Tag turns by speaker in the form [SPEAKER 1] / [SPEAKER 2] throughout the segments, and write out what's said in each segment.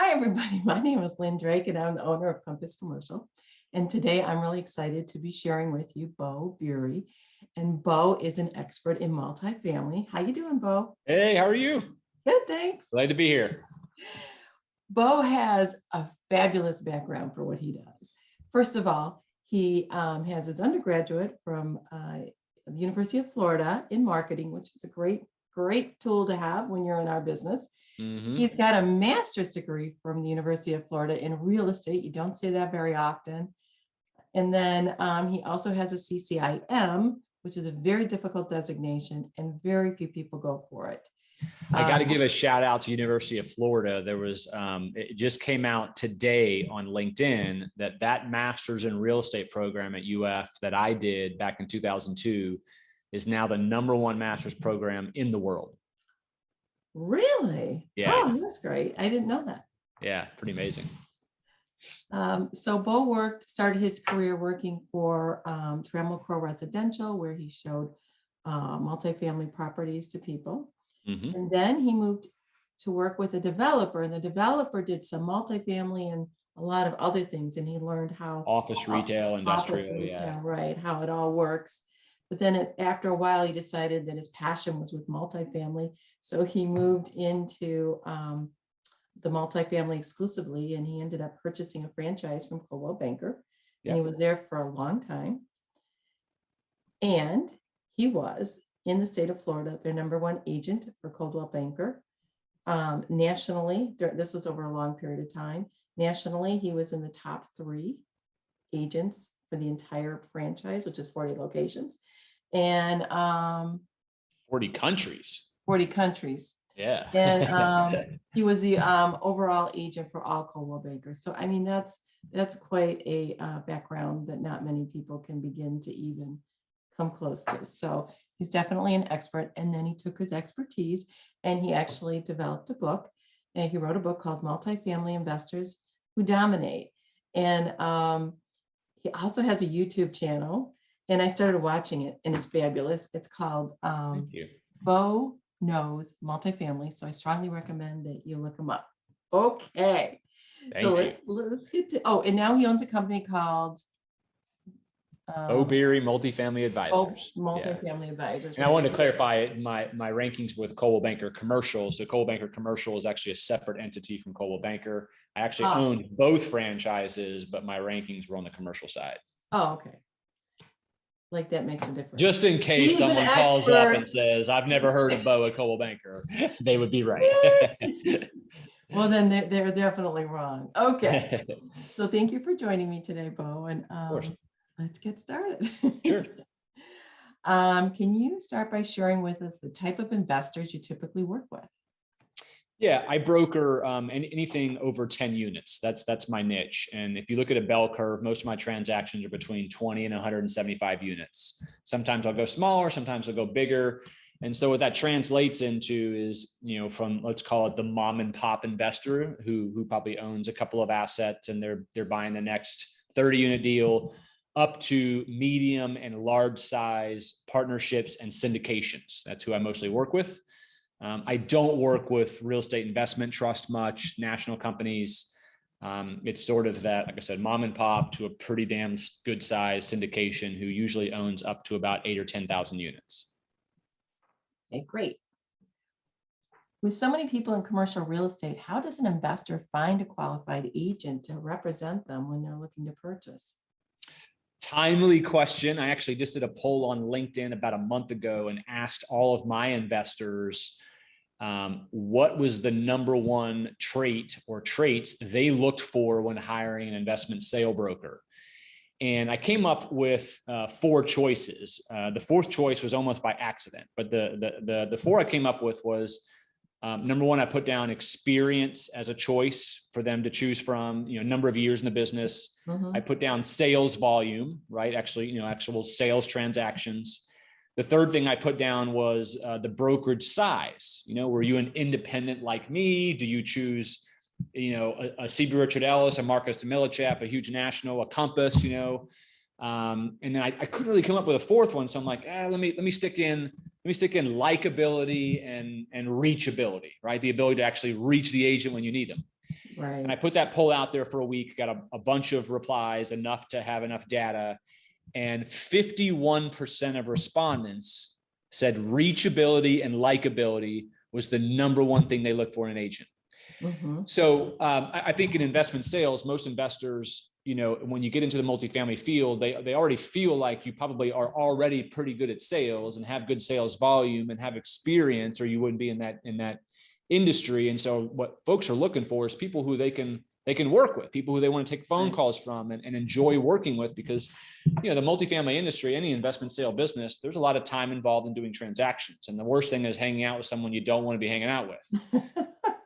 [SPEAKER 1] Hi, everybody. My name is Lynn Drake, and I'm the owner of Compass Commercial. And today I'm really excited to be sharing with you Beau Beery. And Beau is an expert in multifamily. How you doing, Beau?
[SPEAKER 2] Hey, how are you?
[SPEAKER 1] Good, thanks.
[SPEAKER 2] Glad to be here.
[SPEAKER 1] Beau has a fabulous background for what he does. First of all, he has his undergraduate from the University of Florida in marketing, which is a great tool to have when you're in our business. He's got a master's degree from the University of Florida in real estate. You don't see that very often. And then he also has a CCIM, which is a very difficult designation, and very few people go for it.
[SPEAKER 2] I got to give a shout out to University of Florida. There was, it just came out today on LinkedIn that master's in real estate program at UF that I did back in 2002 is now the #1 master's program in the world.
[SPEAKER 1] Really?
[SPEAKER 2] Yeah.
[SPEAKER 1] Oh, that's great. I didn't know that.
[SPEAKER 2] Yeah, pretty amazing.
[SPEAKER 1] So Beau started his career working for Trammell Crow Residential, where he showed multifamily properties to people. And then he moved to work with a developer, and the developer did some multifamily and a lot of other things. And he learned how
[SPEAKER 2] office retail, industrial,
[SPEAKER 1] office retail, right, how it all works. But then after a while, he decided that his passion was with multifamily. So he moved into the multifamily exclusively, and he ended up purchasing a franchise from Coldwell Banker. And he was there for a long time. And he was in the state of Florida, their #1 agent for Coldwell Banker. Nationally, this was over a long period of time. Nationally, he was in the top 3 agents for the entire franchise, which is 40 locations. And
[SPEAKER 2] 40 countries.
[SPEAKER 1] 40 countries.
[SPEAKER 2] Yeah.
[SPEAKER 1] And he was the overall agent for all Coldwell Banker. So, I mean, that's quite a background that not many people can begin to even come close to. So he's definitely an expert. And then he took his expertise and he actually developed a book. And he wrote a book called Multifamily Investors Who Dominate. And he also has a YouTube channel. And I started watching it, and it's fabulous. It's called Beau Knows Multifamily. So I strongly recommend that you look him up. Okay. Let's get to, and now he owns a company called
[SPEAKER 2] Beau Beery Multifamily Advisors.
[SPEAKER 1] Multifamily Advisors.
[SPEAKER 2] And I wanted to clarify my rankings with Coldwell Banker Commercial. So Coldwell Banker Commercial is actually a separate entity from Coldwell Banker. I actually owned both franchises, but my rankings were on the commercial side.
[SPEAKER 1] Oh, okay. Like that makes a difference.
[SPEAKER 2] Just in case someone calls up and says, I've never heard of Beau at Coldwell Banker, they would be right.
[SPEAKER 1] Well, then they're definitely wrong. Okay. So thank you for joining me today, Beau. And let's get started.
[SPEAKER 2] Sure.
[SPEAKER 1] Can you start by sharing with us the type of investors you typically work with?
[SPEAKER 2] Yeah, I broker anything over 10 units. That's my niche. And if you look at a bell curve, most of my transactions are between 20 and 175 units. Sometimes I'll go smaller, sometimes I'll go bigger. And so what that translates into is, from, let's call it the mom and pop investor who probably owns a couple of assets and they're buying the next 30-unit deal, up to medium and large size partnerships and syndications. That's who I mostly work with. I don't work with real estate investment trust much, national companies. It's sort of that, like I said, mom and pop to a pretty damn good size syndication who usually owns up to about 8,000 or 10,000 units.
[SPEAKER 1] Okay, great. With so many people in commercial real estate, how does an investor find a qualified agent to represent them when they're looking to purchase?
[SPEAKER 2] Timely question. I actually just did a poll on LinkedIn about a month ago and asked all of my investors what was the #1 trait or traits they looked for when hiring an investment sale broker. And I came up with 4 choices. The 4th choice was almost by accident, but the 4 I came up with was #1, I put down experience as a choice for them to choose from, number of years in the business. I put down sales volume, right? Actually, actual sales transactions. The 3rd thing I put down was the brokerage size. Were you an independent like me? Do you choose, a CB Richard Ellis, a Marcus Millichap, a huge national, a Compass, and then I couldn't really come up with a 4th one. So I'm like, let me stick in likability and reachability, right? The ability to actually reach the agent when you need them. And I
[SPEAKER 1] Right.
[SPEAKER 2] put that poll out there for a week, got a bunch of replies, enough to have enough data. And 51% of respondents said reachability and likability was the number one thing they look for in an agent.
[SPEAKER 1] Mm-hmm.
[SPEAKER 2] So I think in investment sales, most investors, when you get into the multifamily field, they already feel like you probably are already pretty good at sales and have good sales volume and have experience, or you wouldn't be in that industry. And so what folks are looking for is people who they can work with, people who they want to take phone calls from and enjoy working with, because the multifamily industry, any investment sale business, there's a lot of time involved in doing transactions. And the worst thing is hanging out with someone you don't want to be hanging out with.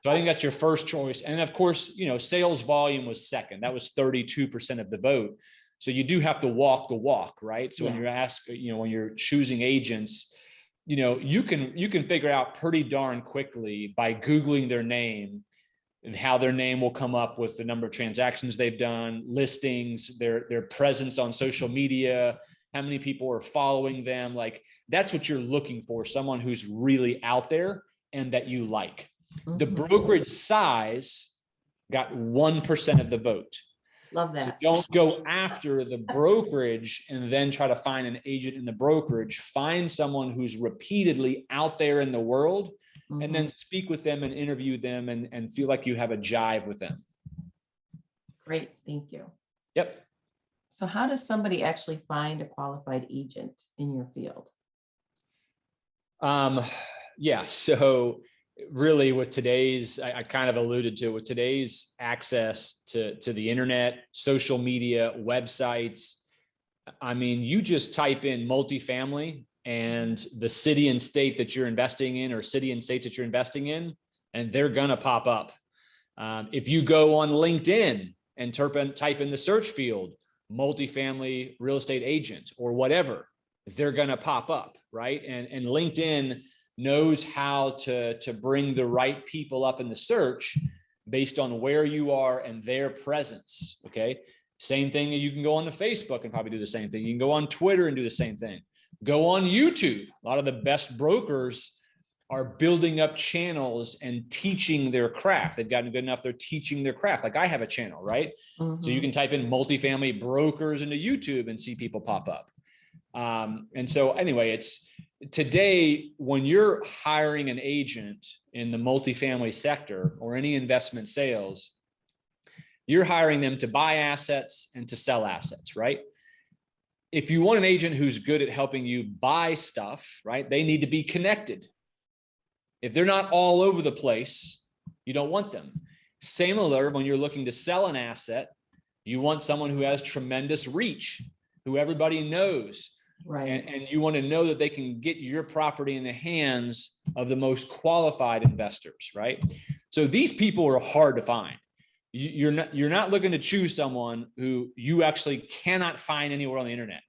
[SPEAKER 2] So I think that's your first choice. And of course, sales volume was second. That was 32% of the vote. So you do have to walk the walk, right? So when you're asked, when you're choosing agents, you can figure out pretty darn quickly by Googling their name and how their name will come up with the number of transactions they've done, listings, their presence on social media, how many people are following them. Like, that's what you're looking for, someone who's really out there and that you like. The brokerage size got 1% of the vote.
[SPEAKER 1] Love
[SPEAKER 2] So
[SPEAKER 1] that.
[SPEAKER 2] don't go after the brokerage and then try to find an agent in the brokerage. Find someone who's repeatedly out there in the world, and then speak with them and interview them and feel like you have a jive with them.
[SPEAKER 1] Great. Thank you.
[SPEAKER 2] Yep.
[SPEAKER 1] So how does somebody actually find a qualified agent in your field?
[SPEAKER 2] Yeah. So really with today's, I kind of alluded to, with today's access to the internet, social media, websites, I mean, you just type in multifamily and the city and state that you're investing in, or city and states that you're investing in, and they're going to pop up. If you go on LinkedIn and type in the search field, multifamily real estate agent or whatever, they're going to pop up, right? And LinkedIn knows how to bring the right people up in the search based on where you are and their presence. Okay. Same thing. You can go on to Facebook and probably do the same thing. You can go on Twitter and do the same thing. Go on YouTube. A lot of the best brokers are building up channels and teaching their craft. They've gotten good enough. They're teaching their craft. Like I have a channel, right? So you can type in multifamily brokers into YouTube and see people pop up. And so anyway, it's today when you're hiring an agent in the multifamily sector or any investment sales, you're hiring them to buy assets and to sell assets, right? If you want an agent who's good at helping you buy stuff, right, they need to be connected. If they're not all over the place, you don't want them. Similar, when you're looking to sell an asset, you want someone who has tremendous reach, who everybody knows.
[SPEAKER 1] Right.
[SPEAKER 2] And you want to know that they can get your property in the hands of the most qualified investors, right? So these people are hard to find. You're not looking to choose someone who you actually cannot find anywhere on the internet.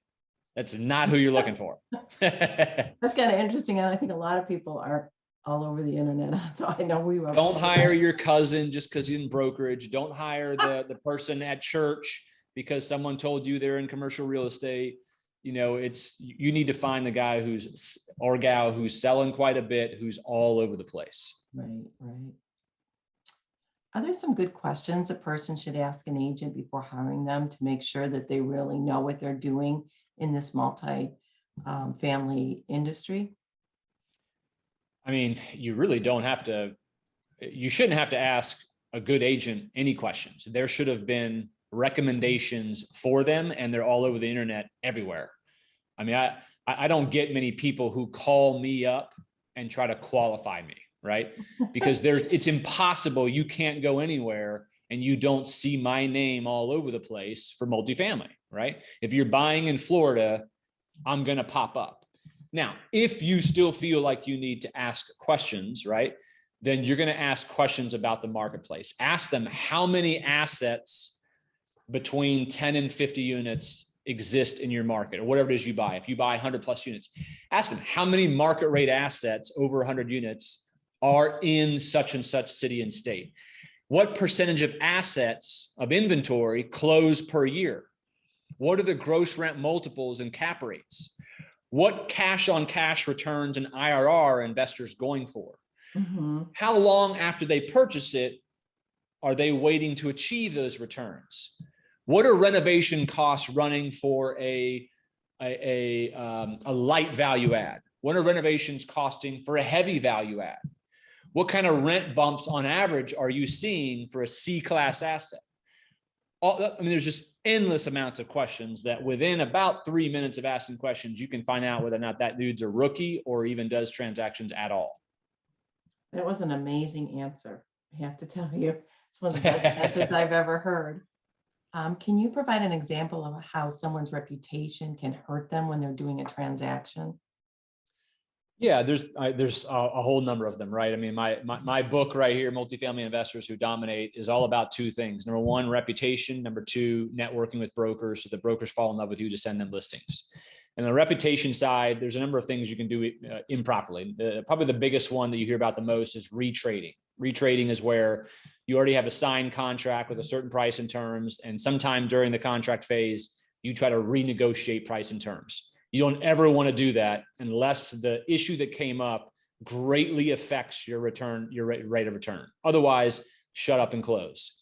[SPEAKER 2] That's not who you're looking for.
[SPEAKER 1] That's kind of interesting. And I think a lot of people are all over the internet. So I know we were.
[SPEAKER 2] Don't hire your cousin just because you're in brokerage. Don't hire the person at church because someone told you they're in commercial real estate. You need to find the guy or gal who's selling quite a bit, who's all over the place.
[SPEAKER 1] Right, right. Are there some good questions a person should ask an agent before hiring them to make sure that they really know what they're doing in this multi-family industry?
[SPEAKER 2] I mean, you really don't have to, you shouldn't have to ask a good agent any questions. There should have been recommendations for them, and they're all over the internet everywhere. I mean, I don't get many people who call me up and try to qualify me, right? Because it's impossible. You can't go anywhere and you don't see my name all over the place for multifamily, right? If you're buying in Florida, I'm going to pop up. Now, if you still feel like you need to ask questions, right, then you're going to ask questions about the marketplace. Ask them how many assets between 10 and 50 units exist in your market, or whatever it is you buy. If you buy 100 plus units, ask them how many market rate assets over 100 units are in such and such city and state. What percentage of assets of inventory close per year? What are the gross rent multiples and cap rates? What cash on cash returns and IRR are investors going for? How long after they purchase it are they waiting to achieve those returns? What are renovation costs running for a light value add? What are renovations costing for a heavy value add? What kind of rent bumps on average are you seeing for a C-class asset? I mean, there's just endless amounts of questions that within about 3 minutes of asking questions, you can find out whether or not that dude's a rookie or even does transactions at all.
[SPEAKER 1] That was an amazing answer, I have to tell you. It's one of the best answers I've ever heard. Can you provide an example of how someone's reputation can hurt them when they're doing a transaction?
[SPEAKER 2] Yeah, there's a whole number of them, right? I mean, my book right here, Multifamily Investors Who Dominate, is all about two things. Number one, reputation. Number two, networking with brokers so the brokers fall in love with you to send them listings. And on the reputation side, there's a number of things you can do improperly. Probably the biggest one that you hear about the most is retrading. Retrading is where you already have a signed contract with a certain price and terms, and sometime during the contract phase, you try to renegotiate price and terms. You don't ever want to do that unless the issue that came up greatly affects your return, your rate of return. Otherwise, shut up and close.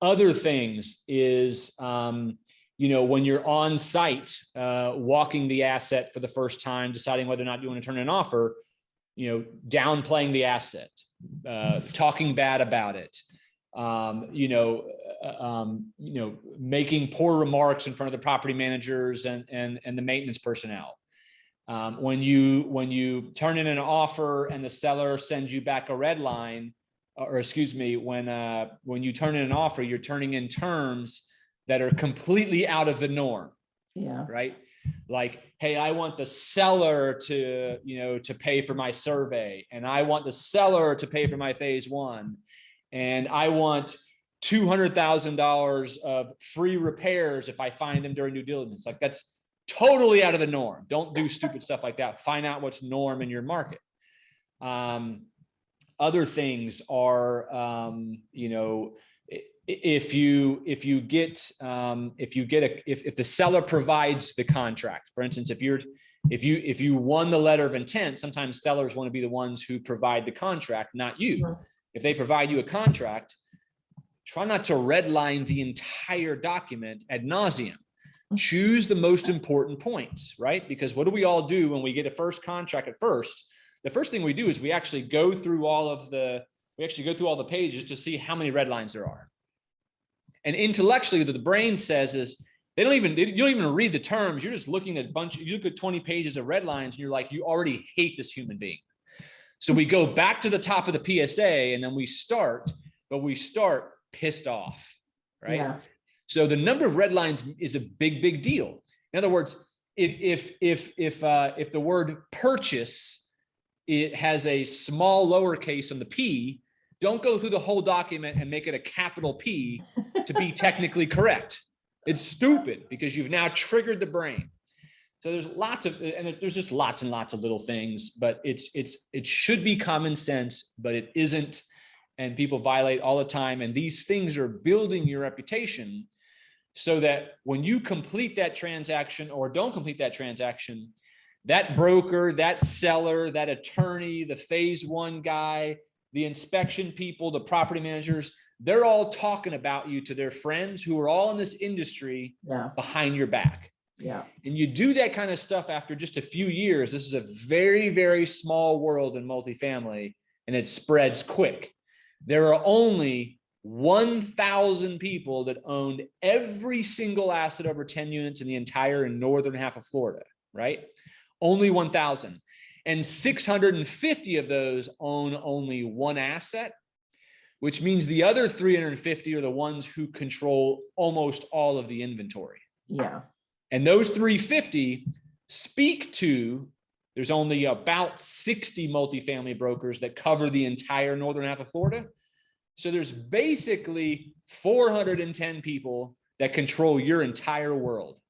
[SPEAKER 2] Other things is, when you're on site, walking the asset for the first time, deciding whether or not you want to turn an offer, downplaying the asset, talking bad about it, making poor remarks in front of the property managers and the maintenance personnel. When you turn in an offer and the seller sends you back a red line, or excuse me, when you turn in an offer, you're turning in terms that are completely out of the norm.
[SPEAKER 1] Yeah.
[SPEAKER 2] Right. Like, hey, I want the seller to pay for my survey, and I want the seller to pay for my phase one, and I want $200,000 of free repairs if I find them during due diligence. Like, that's totally out of the norm. Don't do stupid stuff like that. Find out what's norm in your market. Other things are, if the seller provides the contract, for instance, if you won the letter of intent, sometimes sellers want to be the ones who provide the contract, not you.
[SPEAKER 1] Mm-hmm.
[SPEAKER 2] If they provide you a contract, try not to redline the entire document ad nauseum. Choose the most important points, right? Because what do we all do when we get a first contract at first? The first thing we do is we actually go through all the pages to see how many red lines there are. And intellectually, the brain says is you don't even read the terms. You're just looking at you look at 20 pages of red lines and you're like, you already hate this human being. So we go back to the top of the PSA and then we start pissed off, right? Yeah. So the number of red lines is a big, big deal. In other words, if the word purchase, it has a small lowercase on the P, don't go through the whole document and make it a capital P to be technically correct. It's stupid because you've now triggered the brain. So there's just lots and lots of little things, but it should be common sense, but it isn't. And people violate all the time. And these things are building your reputation so that when you complete that transaction or don't complete that transaction, that broker, that seller, that attorney, the phase one guy, the inspection people, the property managers, they're all talking about you to their friends who are all in this industry behind your back.
[SPEAKER 1] Yeah. And
[SPEAKER 2] you do that kind of stuff after just a few years. This is a very, very small world in multifamily, and it spreads quick. There are only 1,000 people that owned every single asset over 10 units in the entire northern half of Florida, right? Only 1,000. And 650 of those own only one asset, which means the other 350 are the ones who control almost all of the inventory.
[SPEAKER 1] Yeah.
[SPEAKER 2] And those 350 speak to, there's only about 60 multifamily brokers that cover the entire northern half of Florida. So there's basically 410 people that control your entire world.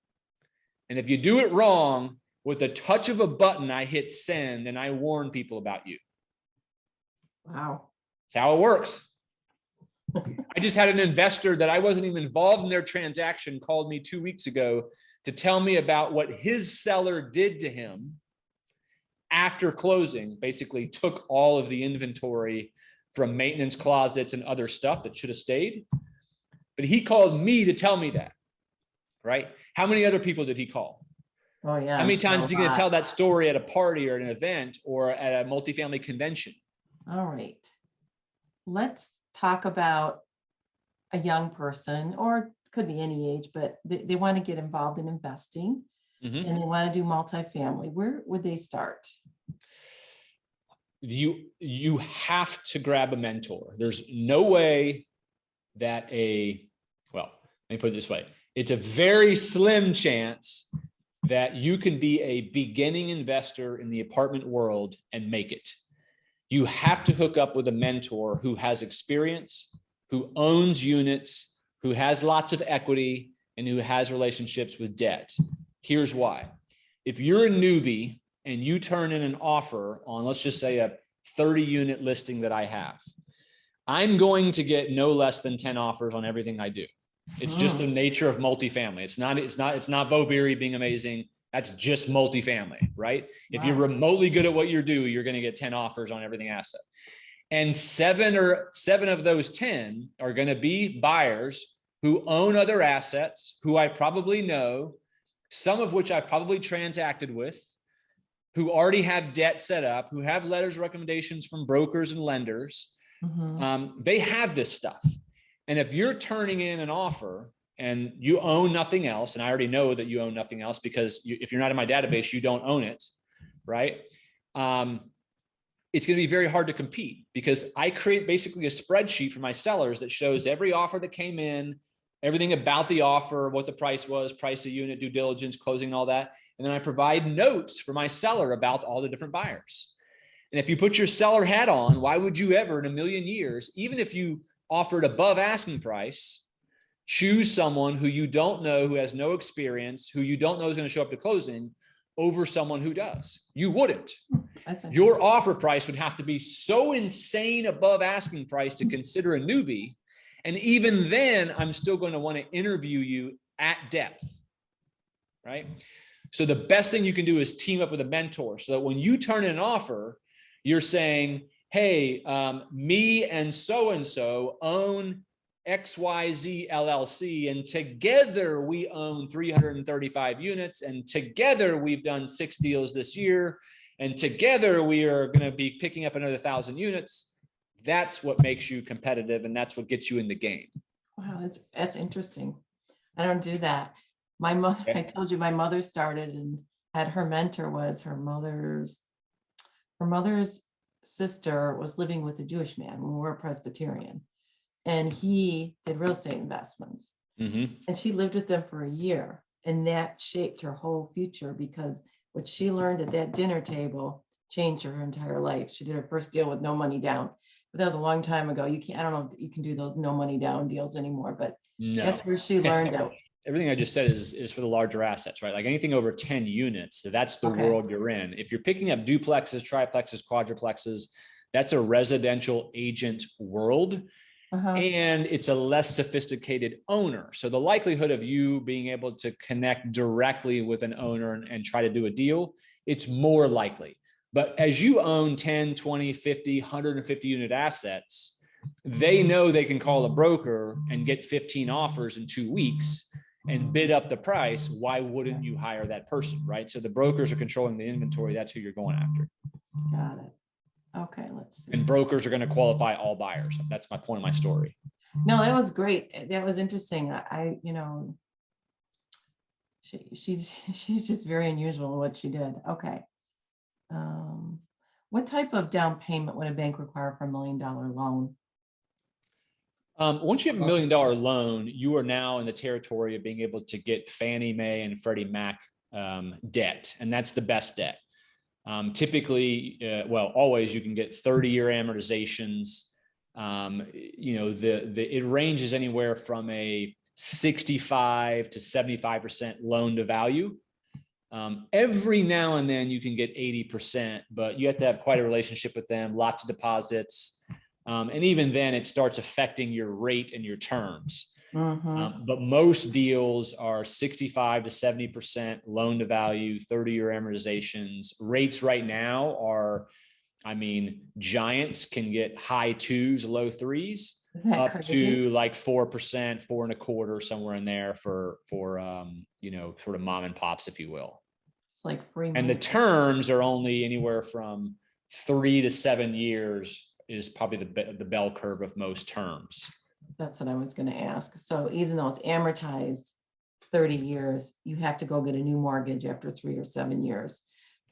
[SPEAKER 2] And if you do it wrong, with a touch of a button, I hit send and I warn people about you.
[SPEAKER 1] Wow.
[SPEAKER 2] That's how it works. I just had an investor that I wasn't even involved in their transaction called me 2 weeks ago to tell me about what his seller did to him after closing, basically took all of the inventory from maintenance closets and other stuff that should have stayed. But he called me to tell me that, right? How many other people did he call?
[SPEAKER 1] Oh, yeah.
[SPEAKER 2] How
[SPEAKER 1] I'm
[SPEAKER 2] many
[SPEAKER 1] sure
[SPEAKER 2] times
[SPEAKER 1] a
[SPEAKER 2] is he going to
[SPEAKER 1] lot.
[SPEAKER 2] tell that story at a party or an event or at a multifamily convention?
[SPEAKER 1] All right. Let's talk about a young person, or could be any age, but they want to get involved in investing
[SPEAKER 2] Mhm.
[SPEAKER 1] and they want to do multifamily. Where would they start?
[SPEAKER 2] You have to grab a mentor. There's no way that well, let me put it this way. It's a very slim chance that you can be a beginning investor in the apartment world and make it. You have to hook up with a mentor who has experience, who owns units, who has lots of equity, and who has relationships with debt. Here's why. If you're a newbie and you turn in an offer on, let's just say, a 30-unit listing that I have, I'm going to get no less than 10 offers on everything I do. It's just the nature of multifamily. It's not Beau Beery being amazing. That's just multifamily, right? If you're remotely good at what you do, you're going to get 10 offers on everything asset. And seven of those 10 are going to be buyers who own other assets, who I probably know, some of which I've probably transacted with, who already have debt set up, who have letters of recommendations from brokers and lenders. They have this stuff. And if you're turning in an offer and you own nothing else, and I already know that you own nothing else because if you're not in my database, you don't own it, right? It's going to be very hard to compete because I create basically a spreadsheet for my sellers that shows every offer that came in, everything about the offer, what the price was, price of unit, due diligence, closing, and all that. And then I provide notes for my seller about all the different buyers. And if you put your seller hat on, why would you ever in a million years, even if you offered above asking price, choose someone who you don't know, who has no experience, who you don't know is going to show up to closing over someone who does? You wouldn't. Your offer price would have to be so insane above asking price to consider a newbie. And even then, I'm still going to want to interview you at depth, right? So the best thing you can do is team up with a mentor so that when you turn in an offer, you're saying, hey, me and so own XYZ LLC, and together we own 335 units, and together we've done 6 deals this year, and together we are going to be picking up another 1,000 units. That's what makes you competitive, and that's what gets you in the game.
[SPEAKER 1] Wow, that's interesting. I don't do that. My mother, I told you, my mother started and had her mentor was her mother's sister was living with a Jewish man when we were Presbyterian, and he did real estate investments. And she lived with them for a year, and that shaped her whole future because what she learned at that dinner table changed her entire life. She did her first deal with no money down, but that was a long time ago. I don't know if you can do those no money down deals anymore, but that's where she learned it.
[SPEAKER 2] Everything I just said is for the larger assets, right? Like anything over 10 units, that's the world you're in. If you're picking up duplexes, triplexes, quadruplexes, that's a residential agent world. And it's a less sophisticated owner. So the likelihood of you being able to connect directly with an owner and try to do a deal, it's more likely. But as you own 10, 20, 50, 150 unit assets, they know they can call a broker and get 15 offers in 2 weeks and bid up the price. Why wouldn't you hire that person, right? So the brokers are controlling the inventory. That's who you're going after.
[SPEAKER 1] Got it. Okay, let's see.
[SPEAKER 2] And brokers are going to qualify all buyers. That's my point of my story.
[SPEAKER 1] No, that was great. That was interesting. She's just very unusual in what she did. Okay. What type of down payment would a bank require for $1 million loan?
[SPEAKER 2] Once you have $1 million loan, you are now in the territory of being able to get Fannie Mae and Freddie Mac debt, and that's the best debt. Typically, always you can get 30-year amortizations. It ranges anywhere from a 65 to 75% loan to value. Every now and then you can get 80%, but you have to have quite a relationship with them, lots of deposits. And even then it starts affecting your rate and your terms. But most deals are 65 to 70% loan to value, 30-year amortizations. Rates right now are I mean, giants can get high twos, low threes,
[SPEAKER 1] Isn't that
[SPEAKER 2] up
[SPEAKER 1] crazy?
[SPEAKER 2] to like 4%, 4.25%, somewhere in there for you know, sort of mom and pops, if you will.
[SPEAKER 1] It's like free
[SPEAKER 2] And the
[SPEAKER 1] money.
[SPEAKER 2] terms are only anywhere from 3 to 7 years is probably the bell curve of most terms.
[SPEAKER 1] That's what I was gonna ask. So even though it's amortized 30 years, you have to go get a new mortgage after 3 or 7 years.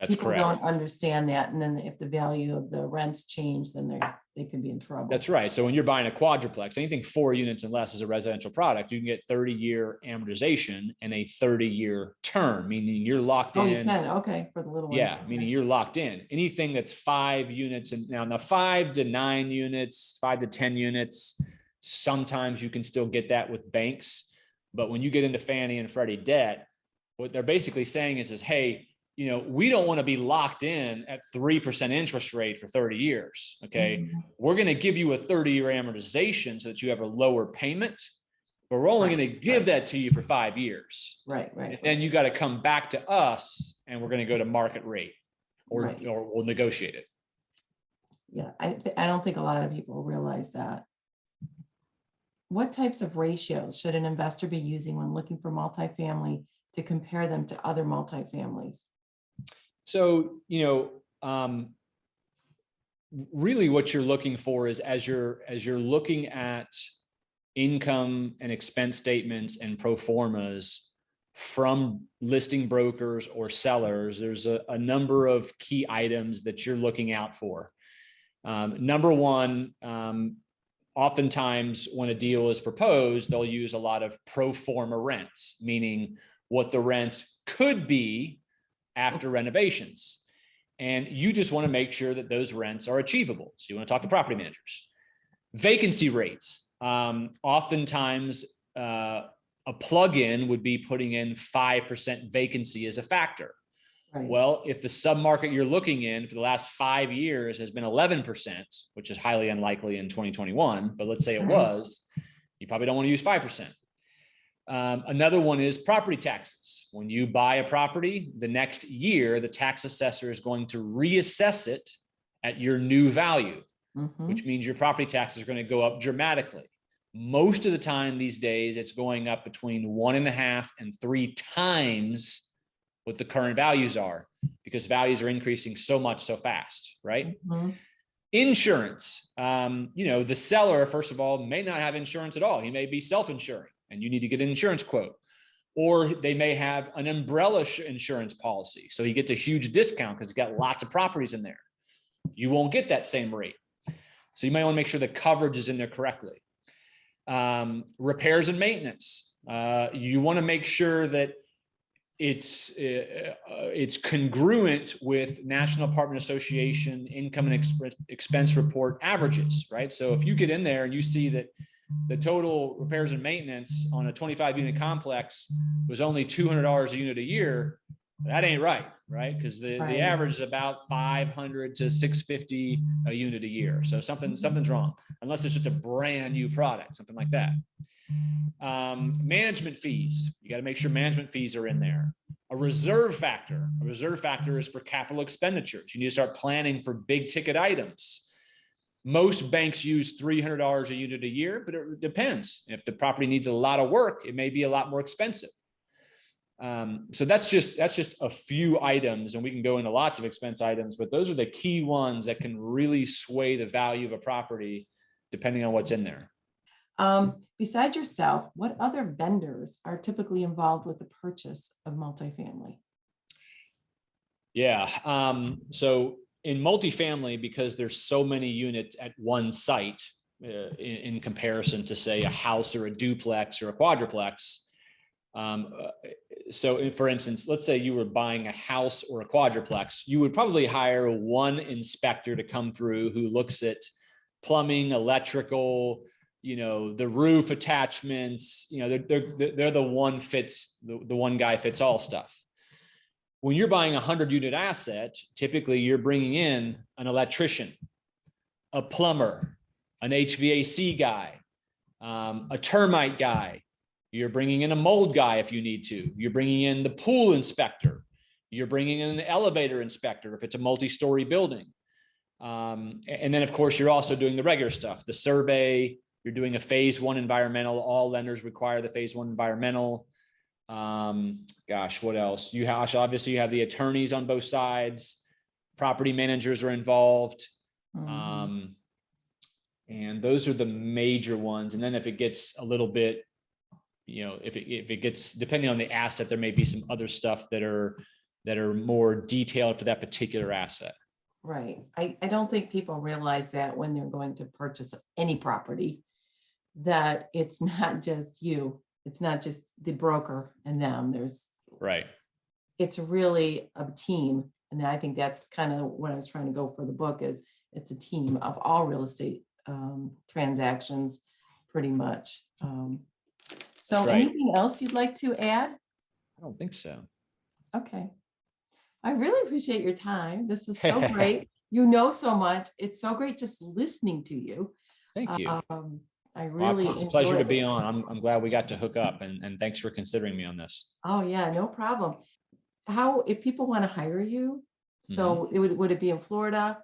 [SPEAKER 2] That's
[SPEAKER 1] People
[SPEAKER 2] correct.
[SPEAKER 1] don't understand that. And then if the value of the rents change, then they could be in trouble.
[SPEAKER 2] That's right. So when you're buying a quadruplex, anything 4 units and less is a residential product. You can get 30-year amortization and a 30-year term, meaning you're locked
[SPEAKER 1] Oh, you
[SPEAKER 2] in.
[SPEAKER 1] can, okay, for the little ones.
[SPEAKER 2] Yeah,
[SPEAKER 1] Okay.
[SPEAKER 2] meaning you're locked in. Anything that's 5 units and now 5 to 9 units, 5 to 10 units, sometimes you can still get that with banks. But when you get into Fannie and Freddie debt, what they're basically saying is hey, you know, we don't want to be locked in at 3% interest rate for 30 years. Okay.
[SPEAKER 1] Mhm.
[SPEAKER 2] We're going to give you a 30-year amortization so that you have a lower payment, but we're only
[SPEAKER 1] Right,
[SPEAKER 2] going to give that to you for 5 years.
[SPEAKER 1] Right,
[SPEAKER 2] And
[SPEAKER 1] right,
[SPEAKER 2] then you got to come back to us and we're going to go to market rate or,
[SPEAKER 1] Right.
[SPEAKER 2] or we'll negotiate it.
[SPEAKER 1] yeah. I don't think a lot of people realize that. What types of ratios should an investor be using when looking for multifamily to compare them to other multifamilies?
[SPEAKER 2] So, you know, really what you're looking for is as you're looking at income and expense statements and pro formas from listing brokers or sellers, there's a number of key items that you're looking out for. Number one, oftentimes when a deal is proposed, they'll use a lot of pro forma rents, meaning what the rents could be after renovations. And you just want to make sure that those rents are achievable. So you want to talk to property managers. Vacancy rates. Oftentimes, a plug-in would be putting in 5% vacancy as a factor.
[SPEAKER 1] Right.
[SPEAKER 2] Well, if the submarket you're looking in for the last 5 years has been 11%, which is highly unlikely in 2021, but let's say it was, you probably don't want to use 5%. Another one is property taxes. When you buy a property, the next year, the tax assessor is going to reassess it at your new value, which means your property taxes are going to go up dramatically. Most of the time these days, it's going up between 1.5 and 3 times what the current values are, because values are increasing so much so fast, right? Insurance, you know, the seller, first of all, may not have insurance at all. He may be self-insuring and you need to get an insurance quote, or they may have an umbrella insurance policy. So he gets a huge discount because he's got lots of properties in there. You won't get that same rate. So you might want to make sure the coverage is in there correctly. Repairs and maintenance. You want to make sure that it's congruent with National Apartment Association income and expense report averages, right? So if you get in there and you see that the total repairs and maintenance on a 25 unit complex was only $200 a unit a year, that ain't right, right? Because the average is about 500 to 650 a unit a year. So something's wrong, unless it's just a brand new product, something like that. Management fees. You got to make sure management fees are in there. A reserve factor. A reserve factor is for capital expenditures. You need to start planning for big ticket items. Most banks use $300 a unit a year, but it depends. If the property needs a lot of work, it may be a lot more expensive. So that's just a few items, and we can go into lots of expense items, but those are the key ones that can really sway the value of a property depending on what's in there.
[SPEAKER 1] Besides yourself, what other vendors are typically involved with the purchase of multifamily?
[SPEAKER 2] Yeah. So in multifamily, because there's so many units at one site in comparison to, say, a house or a duplex or a quadruplex. So for instance, let's say you were buying a house or a quadruplex, you would probably hire one inspector to come through who looks at plumbing, electrical, you know, the roof attachments, you know, they're the one fits, the one guy fits all stuff. When you're buying a 100-unit asset, typically you're bringing in an electrician, a plumber, an HVAC guy, a termite guy. You're bringing in a mold guy if you need to. You're bringing in the pool inspector. You're bringing in an elevator inspector if it's a multi-story building. And then of course, you're also doing the regular stuff, the survey, you're doing a phase 1 environmental. All lenders require the phase 1 environmental. Gosh, what else? You have, obviously you have the attorneys on both sides, property managers are involved.
[SPEAKER 1] Mhm.
[SPEAKER 2] And those are the major ones. And then if it gets a little bit, if it gets, depending on the asset, there may be some other stuff that are more detailed for that particular asset.
[SPEAKER 1] Right. I don't think people realize that when they're going to purchase any property, that it's not just you. It's not just the broker and them.
[SPEAKER 2] Right.
[SPEAKER 1] It's really a team. And I think that's kind of what I was trying to go for the book is it's a team of all real estate transactions, pretty much. So
[SPEAKER 2] Right.
[SPEAKER 1] anything else you'd like to add?
[SPEAKER 2] I don't think so.
[SPEAKER 1] Okay. I really appreciate your time. This was so great. You know so much. It's so great just listening to you.
[SPEAKER 2] Thank you.
[SPEAKER 1] I really
[SPEAKER 2] It's a pleasure to
[SPEAKER 1] enjoyed
[SPEAKER 2] be
[SPEAKER 1] it.
[SPEAKER 2] on. I'm glad we got to hook up, and thanks for considering me on this.
[SPEAKER 1] Oh yeah, no problem. How, if people want to hire you,
[SPEAKER 2] Mm-hmm.
[SPEAKER 1] so would it be in Florida?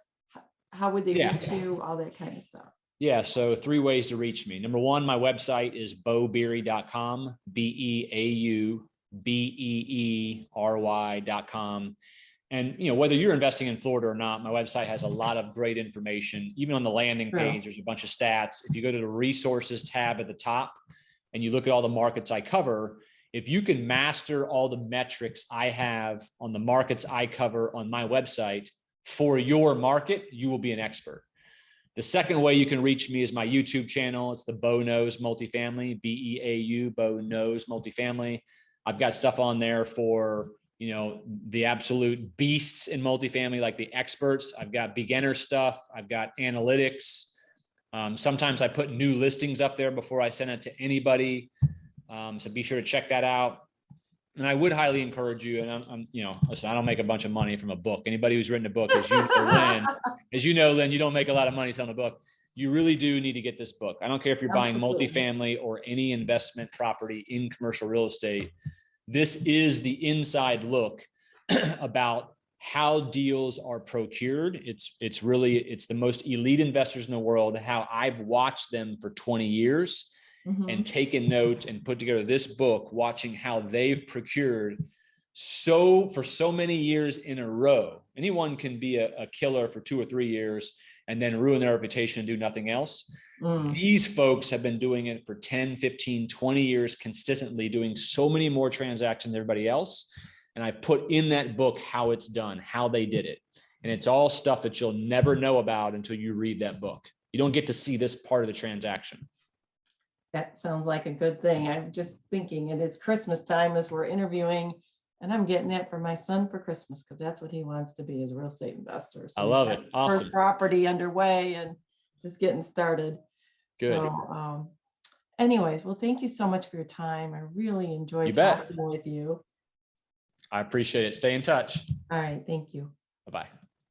[SPEAKER 1] How would they reach you? All that kind of stuff.
[SPEAKER 2] Yeah. So 3 ways to reach me. Number 1, my website is beaubeery.com, BeauBeery.com. And, whether you're investing in Florida or not, my website has a lot of great information. Even on the landing page, there's a bunch of stats. If you go to the resources tab at the top and you look at all the markets I cover, if you can master all the metrics I have on the markets I cover on my website for your market, you will be an expert. The second way you can reach me is my YouTube channel. It's the Beau Knows Multifamily, BEAU, Beau Knows Multifamily. I've got stuff on there for, the absolute beasts in multifamily, like the experts. I've got beginner stuff. I've got analytics. Sometimes I put new listings up there before I send it to anybody. So be sure to check that out. And I would highly encourage you, and I'm listen, I don't make a bunch of money from a book. Anybody who's written a book, as you know, Lynn, you don't make a lot of money selling a book. You really do need to get this book. I don't care if you're buying multifamily or any investment property in commercial real estate. This is the inside look about how deals are procured. It's the most elite investors in the world, how I've watched them for 20 years. And taken notes and put together this book, watching how they've procured for so many years in a row. Anyone can be a killer for 2 or 3 years and then ruin their reputation and do nothing else. These folks have been doing it for 10, 15, 20 years consistently, doing so many more transactions than everybody else. And I've put in that book how it's done, how they did it. And it's all stuff that you'll never know about until you read that book. You don't get to see this part of the transaction.
[SPEAKER 1] That sounds like a good thing. I'm just thinking it is Christmas time as we're interviewing, and I'm getting that for my son for Christmas because that's what he wants to be as a real estate investor. So
[SPEAKER 2] I love it. Awesome.
[SPEAKER 1] First property underway and just getting started.
[SPEAKER 2] Good.
[SPEAKER 1] So anyways, well, thank you so much for your time. I really enjoyed talking with you.
[SPEAKER 2] I appreciate it. Stay in touch.
[SPEAKER 1] All right. Thank you.
[SPEAKER 2] Bye-bye.